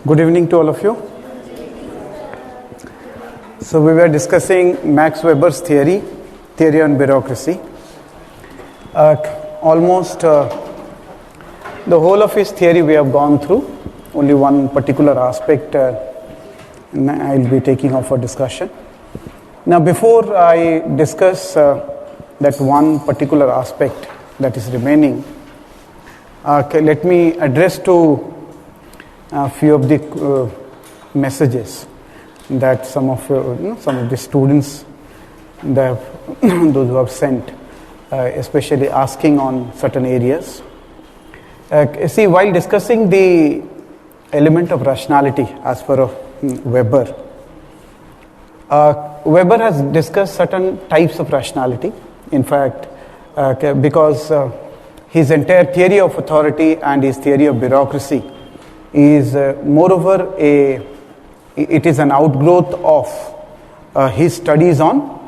Good evening to all of you. So we were discussing Max Weber's theory on bureaucracy. Almost the whole of his theory we have gone through. Only one particular aspect I'll be taking up for discussion. Now before I discuss that one particular aspect that is remaining, let me address to a few of the messages that some of the students, those who have sent, especially asking on certain areas. See, while discussing the element of rationality as per Weber, Weber has discussed certain types of rationality. In fact, because his entire theory of authority and his theory of bureaucracy is moreover it is an outgrowth of his studies on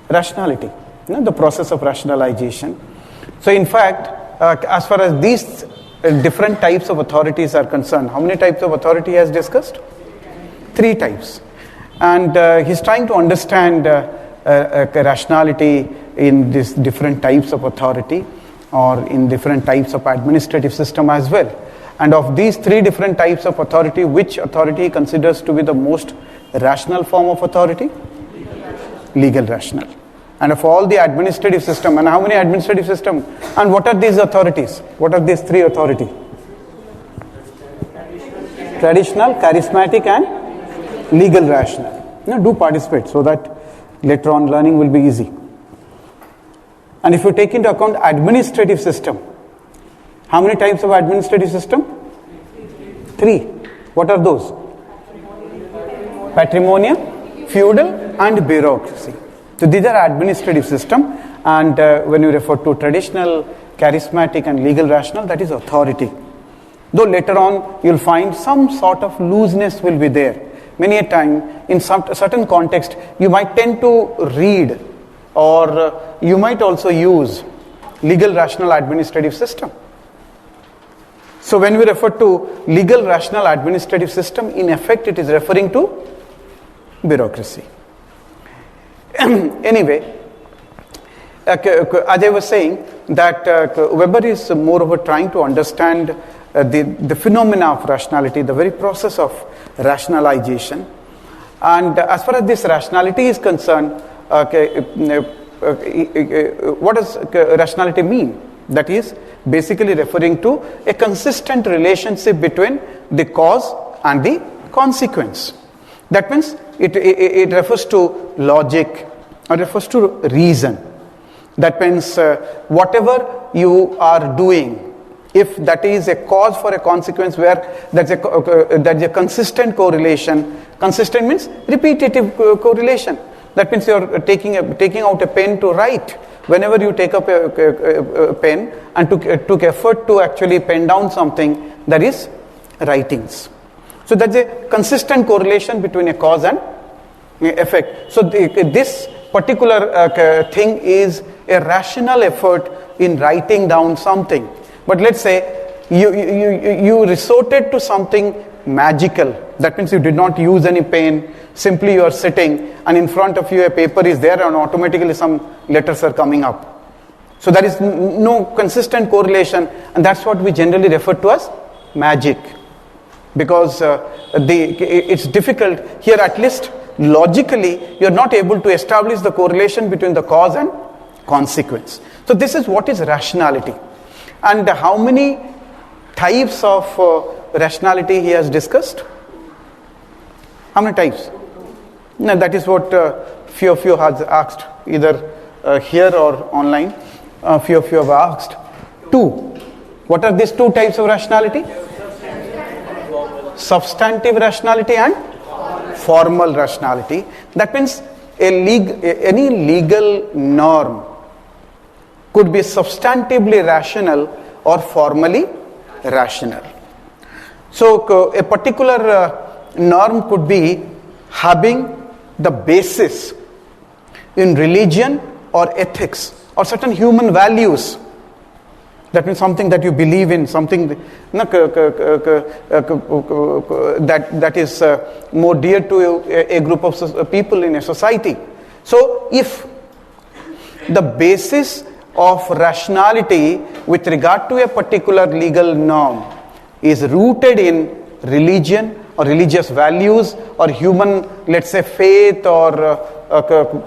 rationality, the process of rationalization. So in fact, as far as these different types of authorities are concerned, how many types of authority he has discussed? 3 types. And he's trying to understand rationality in these different types of authority or in different types of administrative system as well. And of these 3 different types of authority, which authority he considers to be the most rational form of authority? Legal rational. And of all the administrative system, and how many administrative system? And what are these authorities? What are these 3 authorities? Traditional, charismatic and legal rational. Do participate so that later on learning will be easy. And if you take into account administrative system, how many types of administrative system? 3. What are those? Patrimonial, feudal and bureaucracy. So these are administrative system, and when you refer to traditional, charismatic and legal rational, that is authority. Though later on you'll find some sort of looseness will be there. Many a time in some certain context you might tend to read or you might also use legal rational administrative system. So when we refer to legal rational administrative system, in effect it is referring to bureaucracy. Anyway, as I was saying, that Weber is moreover trying to understand the phenomena of rationality, the very process of rationalization. And as far as this rationality is concerned, what does rationality mean? That is basically referring to a consistent relationship between the cause and the consequence. That means it refers to logic, or refers to reason. That means whatever you are doing, if that is a cause for a consequence where that's a consistent correlation. Consistent means repetitive correlation. That means you are taking out a pen to write. Whenever you take up a pen and took effort to actually pen down something, that is writings. So that's a consistent correlation between a cause and effect. So this particular thing is a rational effort in writing down something. But let's say you resorted to something magical. That means you did not use any pen. Simply you are sitting and in front of you a paper is there and automatically some letters are coming up. So there is no consistent correlation, and that's what we generally refer to as magic. Because it's difficult here, at least logically you are not able to establish the correlation between the cause and consequence. So this is what is rationality. And how many types of rationality he has discussed? How many types? No, that is what few of you has asked, either here or online. Few of you have asked. 2. What are these 2 types of rationality? Substantive rationality and formal rationality. That means any legal norm could be substantively rational or formally rational. So a particular norm could be having the basis in religion or ethics or certain human values That means something that you believe in, something that is more dear to a group of people in a society. So if the basis of rationality with regard to a particular legal norm is rooted in religion or religious values or human, let's say, faith, or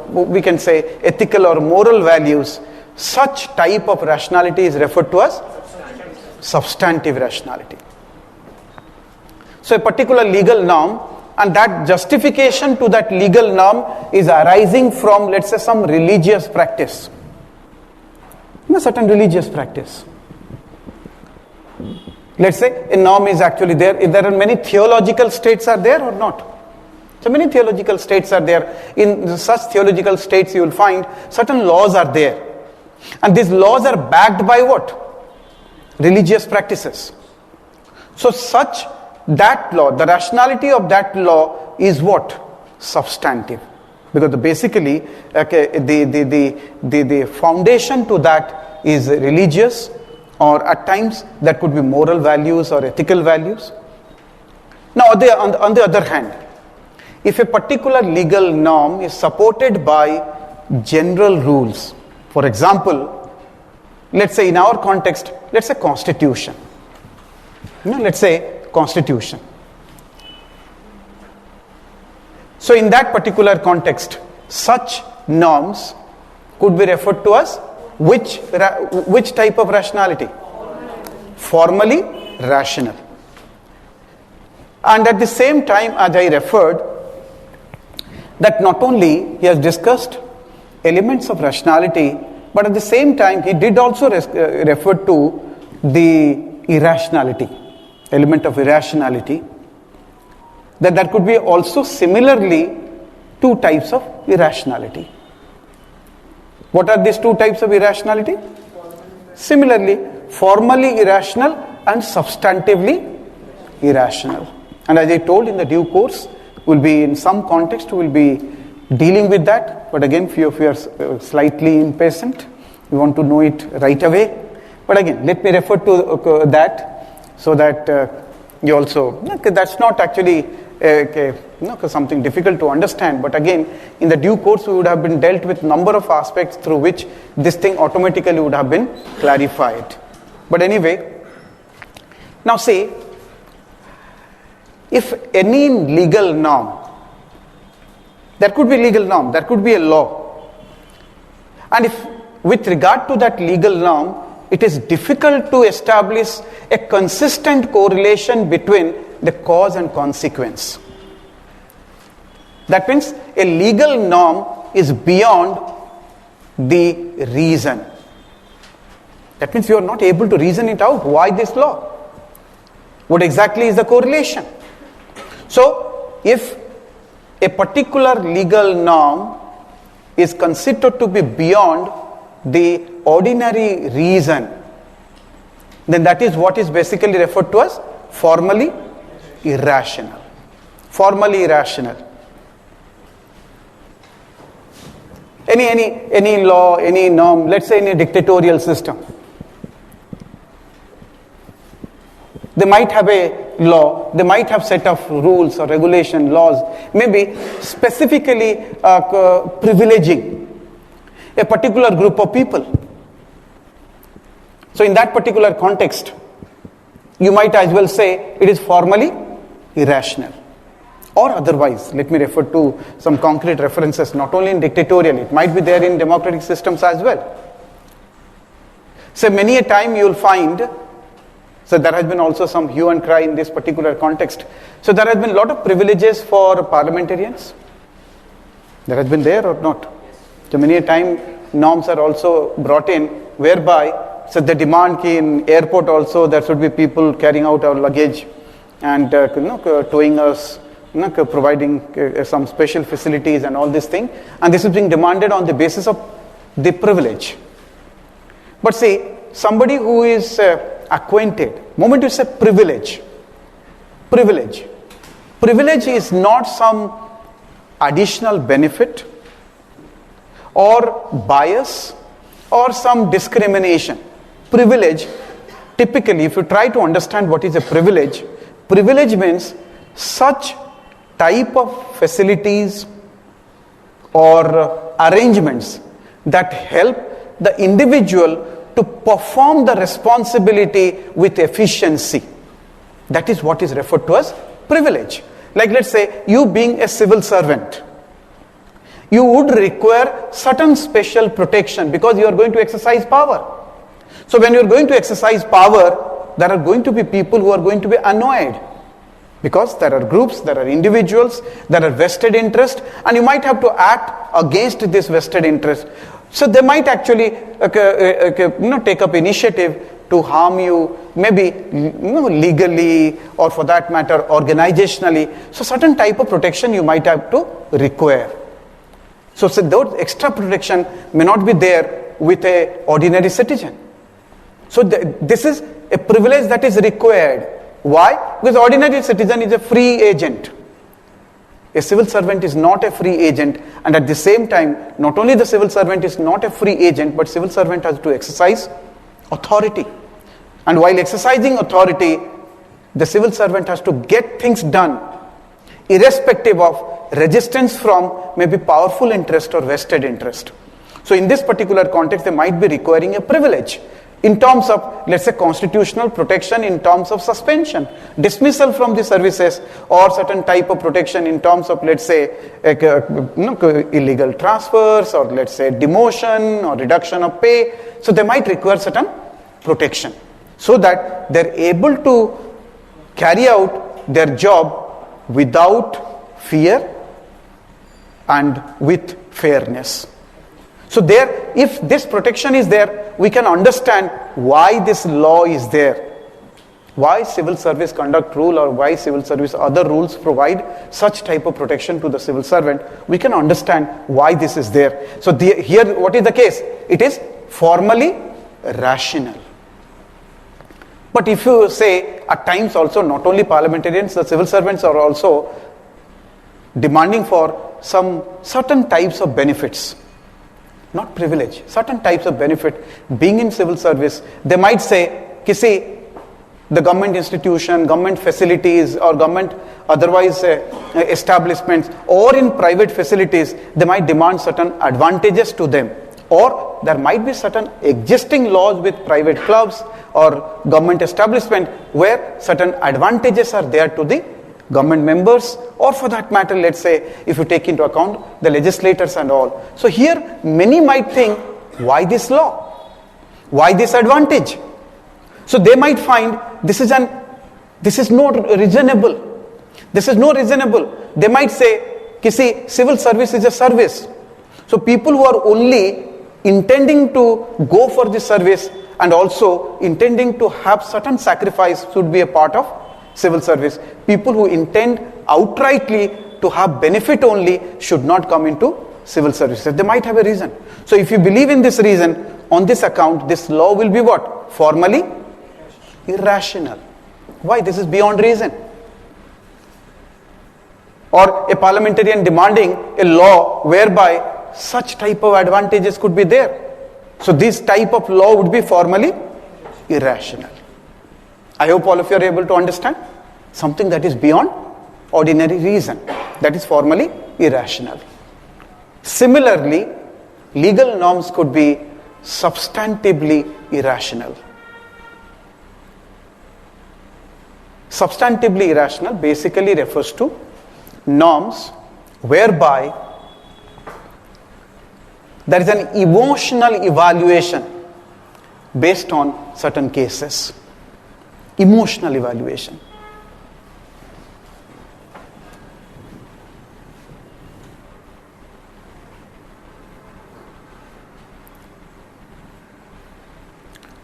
we can say ethical or moral values, such type of rationality is referred to as substantive rationality. So a particular legal norm, and that justification to that legal norm is arising from, let's say, some religious practice. A certain religious practice. Let's say a norm is actually there. If there are many theological states are there or not. So many theological states are there. In such theological states you will find certain laws are there. And these laws are backed by what? Religious practices. So that law, the rationality of that law is what? Substantive. Because basically the foundation to that is religious, or at times that could be moral values or ethical values. Now on the other hand, if a particular legal norm is supported by general rules, for example, let's say in our context, let's say constitution. Let's say constitution. So in that particular context, such norms could be referred to as which type of rationality? Formally rational. And at the same time, as I referred, that not only he has discussed elements of rationality, but at the same time he did also refer to the irrationality, element of irrationality, that there could be also similarly two types of irrationality. What are these two types of irrationality? Similarly, formally irrational and substantively irrational. And as I told, in the due course, will be in some context, we will be dealing with that. But again, few of you are slightly impatient. You want to know it right away. But again, let me refer to that so that you also, that's not actually something difficult to understand. But again, in the due course, we would have been dealt with number of aspects through which this thing automatically would have been clarified. But anyway, now see, if any legal norm, there could be legal norm, there could be a law, and if with regard to that legal norm, it is difficult to establish a consistent correlation between the cause and consequence. That means a legal norm is beyond the reason. That means you are not able to reason it out. Why this law? What exactly is the correlation? So, if a particular legal norm is considered to be beyond the ordinary reason, then that is what is basically referred to as formally irrational. Formally irrational. Any law, any norm, let's say in a dictatorial system, they might have a law, they might have set of rules or regulation laws, maybe specifically privileging a particular group of people. So in that particular context, you might as well say it is formally irrational. Or otherwise, let me refer to some concrete references, not only in dictatorial, it might be there in democratic systems as well. So many a time you will find, so there has been also some hue and cry in this particular context. So there has been a lot of privileges for parliamentarians. There has been there or not? So many a time norms are also brought in whereby, so the demand in airport also there should be people carrying out our luggage and towing us, providing some special facilities and all this thing, and this is being demanded on the basis of the privilege. But see, somebody who is acquainted, moment you say privilege is not some additional benefit or bias or some discrimination. privilege, typically if you try to understand what is a privilege, privilege means such type of facilities or arrangements that help the individual to perform the responsibility with efficiency. That is what is referred to as privilege. Like let's say you being a civil servant, you would require certain special protection because you are going to exercise power. So when you are going to exercise power, there are going to be people who are going to be annoyed because there are groups, there are individuals, there are vested interest, and you might have to act against this vested interest. So they might actually take up initiative to harm you, maybe legally or for that matter organizationally. So certain type of protection you might have to require. So those extra protection may not be there with an ordinary citizen. So this is a privilege that is required. Why? Because ordinary citizen is a free agent. A civil servant is not a free agent, and at the same time, not only the civil servant is not a free agent, but civil servant has to exercise authority. And while exercising authority, the civil servant has to get things done, irrespective of resistance from maybe powerful interest or vested interest. So in this particular context, they might be requiring a privilege in terms of, let's say, constitutional protection, in terms of suspension, dismissal from the services, or certain type of protection in terms of, let's say, illegal transfers, or let's say demotion or reduction of pay. So they might require certain protection so that they're able to carry out their job without fear and with fairness. So there, if this protection is there, we can understand why this law is there. Why civil service conduct rule or why civil service other rules provide such type of protection to the civil servant. We can understand why this is there. So here what is the case? It is formally rational. But if you say at times also not only parliamentarians, the civil servants are also demanding for some certain types of benefits. Not privilege, certain types of benefit. Being in civil service, they might say, see, the government institution, government facilities, or government otherwise establishments, or in private facilities, they might demand certain advantages to them. Or there might be certain existing laws with private clubs or government establishment where certain advantages are there to the government members, or for that matter, let's say, if you take into account the legislators and all. So here, many might think, why this law? Why this advantage? So they might find this is not reasonable. This is not reasonable. They might say, see, civil service is a service. So people who are only intending to go for this service and also intending to have certain sacrifice should be a part of civil service. People who intend outrightly to have benefit only should not come into civil service. They might have a reason. So if you believe in this reason, on this account, this law will be what? Formally irrational. Why? This is beyond reason. Or a parliamentarian demanding a law whereby such type of advantages could be there. So this type of law would be formally irrational. I hope all of you are able to understand something that is beyond ordinary reason, that is formally irrational. Similarly, legal norms could be substantively irrational. Substantively irrational basically refers to norms whereby there is an emotional evaluation based on certain cases. Emotional evaluation.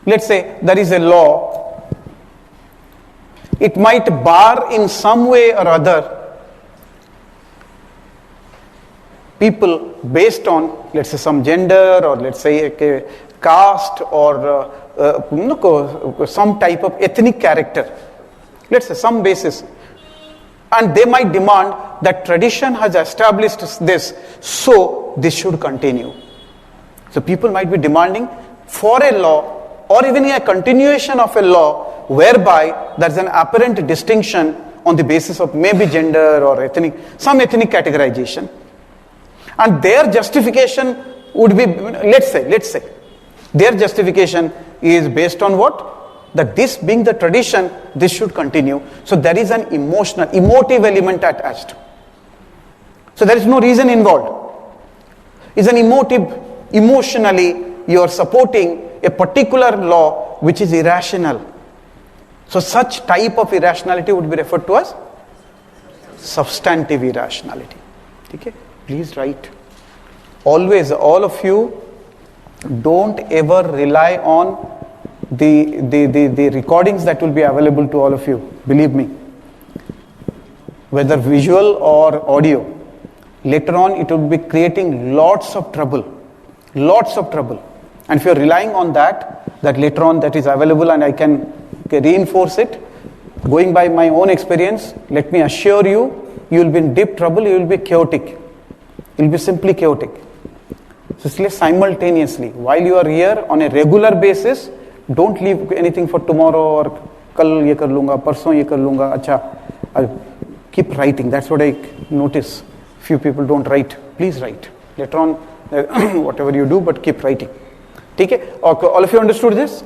Let's say there is a law. It might bar in some way or other people based on, let's say, some gender, or let's say a caste, or some type of ethnic character. Let's say some basis. And they might demand that tradition has established this, so this should continue. So people might be demanding for a law or even a continuation of a law whereby there is an apparent distinction on the basis of maybe gender or ethnic, some ethnic categorization. And their justification would be, let's say, their justification is based on what? That this being the tradition, this should continue. So there is an emotive element attached. So there is no reason involved. It's an emotionally you are supporting a particular law which is irrational. So such type of irrationality would be referred to as substantive irrationality. Okay? Please write. Always, all of you, don't ever rely on the recordings that will be available to all of you. Believe me. Whether visual or audio, later on it will be creating lots of trouble. Lots of trouble. And if you are relying on that later on that is available and I can reinforce it, going by my own experience, let me assure you, you will be in deep trouble, you will be chaotic. You will be simply chaotic. So simultaneously, while you are here on a regular basis, don't leave anything for tomorrow or kal ye kar lunga, parson ye kar lunga, acha. Keep writing. That's what I notice. Few people don't write. Please write. Later on, whatever you do, but keep writing. Okay? All of you understood this?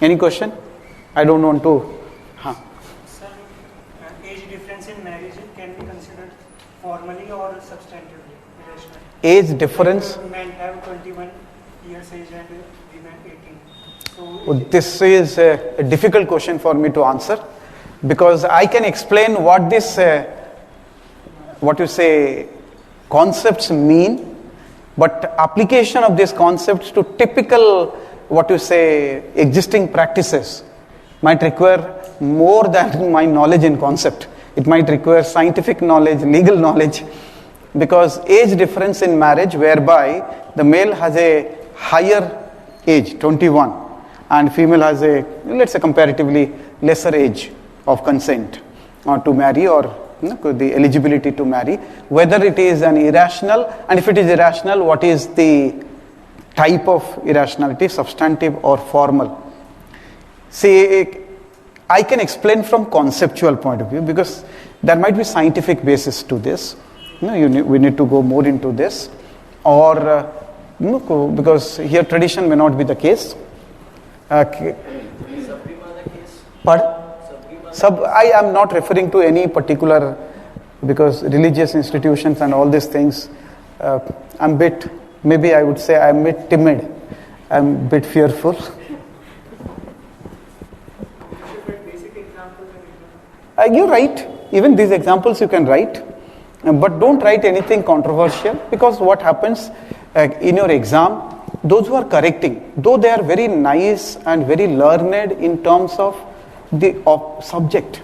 Any question? I don't want to. Sir, age difference in marriage can be considered formally or substantively irrational? Age difference? Men have 21 years age and women 18. So this is a difficult question for me to answer, because I can explain what this, concepts mean, but application of these concepts to typical, existing practices might require more than my knowledge in concept. It might require scientific knowledge, legal knowledge, because age difference in marriage whereby the male has a higher age, 21, and female has a, let's say, comparatively lesser age of consent to marry or the eligibility to marry, whether it is an irrational, and if it is irrational, what is the type of irrationality, substantive or formal. See, I can explain from conceptual point of view, because there might be scientific basis to this. We need to go more into this, or because here tradition may not be the case. Pardon? I am not referring to any particular, because religious institutions and all these things, I'm a bit, maybe I would say I'm a bit timid, I'm a bit fearful. You're right, even these examples you can write, but don't write anything controversial, because what happens in your exam, those who are correcting, though they are very nice and very learned in terms of the subject,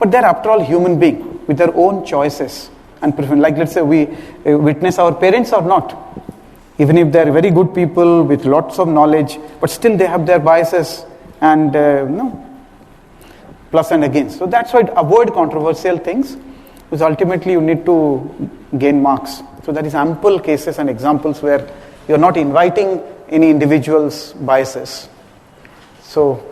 but they are after all human being with their own choices and preference. Like let's say we witness our parents or not, even if they are very good people with lots of knowledge, but still they have their biases and plus and against. So that's why avoid controversial things, because ultimately you need to gain marks. So there is ample cases and examples where you are not inviting any individual's biases. So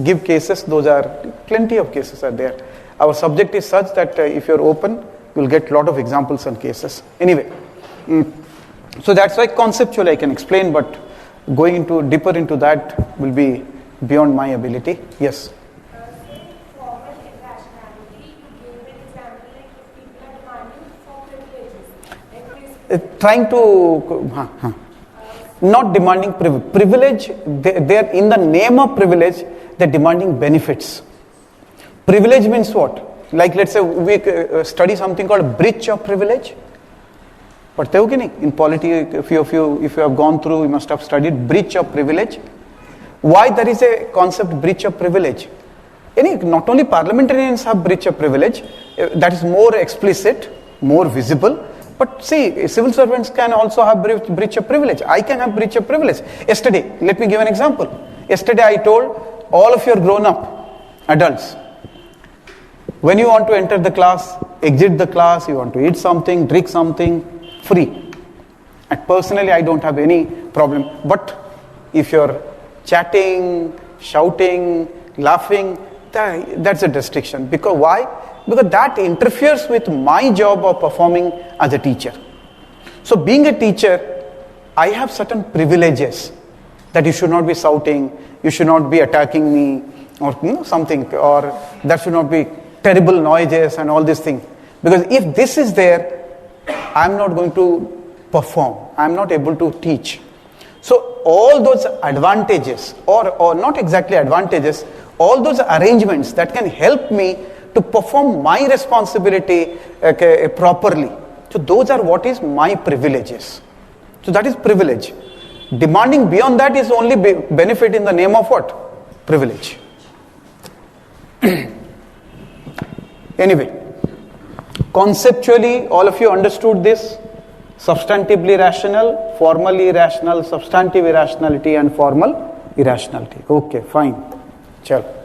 give cases, those are plenty of cases are there. Our subject is such that if you're open, you'll get a lot of examples and cases. Anyway, so that's why conceptually I can explain, but going into deeper into that will be beyond my ability. Yes. Formal irrationality, you gave an example like if people are demanding for privileges. Trying to not demanding privilege. They are in the name of privilege. They're demanding benefits. Privilege means what? Like let's say we study something called breach of privilege. But in polity, if you have gone through, you must have studied breach of privilege. Why there is a concept breach of privilege? Not only parliamentarians have breach of privilege, that is more explicit, more visible. But see, civil servants can also have breach of privilege. I can have breach of privilege. Yesterday, let me give an example. Yesterday I told all of your grown-up adults, when you want to enter the class, exit the class, you want to eat something, drink something, free. And personally, I don't have any problem. But if your chatting, shouting, laughing, that's a restriction. Because why? Because that interferes with my job of performing as a teacher. So being a teacher, I have certain privileges that you should not be shouting, you should not be attacking me, or something, or there should not be terrible noises and all these things. Because if this is there, I'm not going to perform, I'm not able to teach. So all those advantages, or not exactly advantages, all those arrangements that can help me to perform my responsibility properly. So those are what is my privileges. So that is privilege. Demanding beyond that is only benefit in the name of what? Privilege. Anyway, conceptually, all of you understood this? Substantively rational, formally irrational, substantive irrationality and formal irrationality. Okay, fine. Chalo.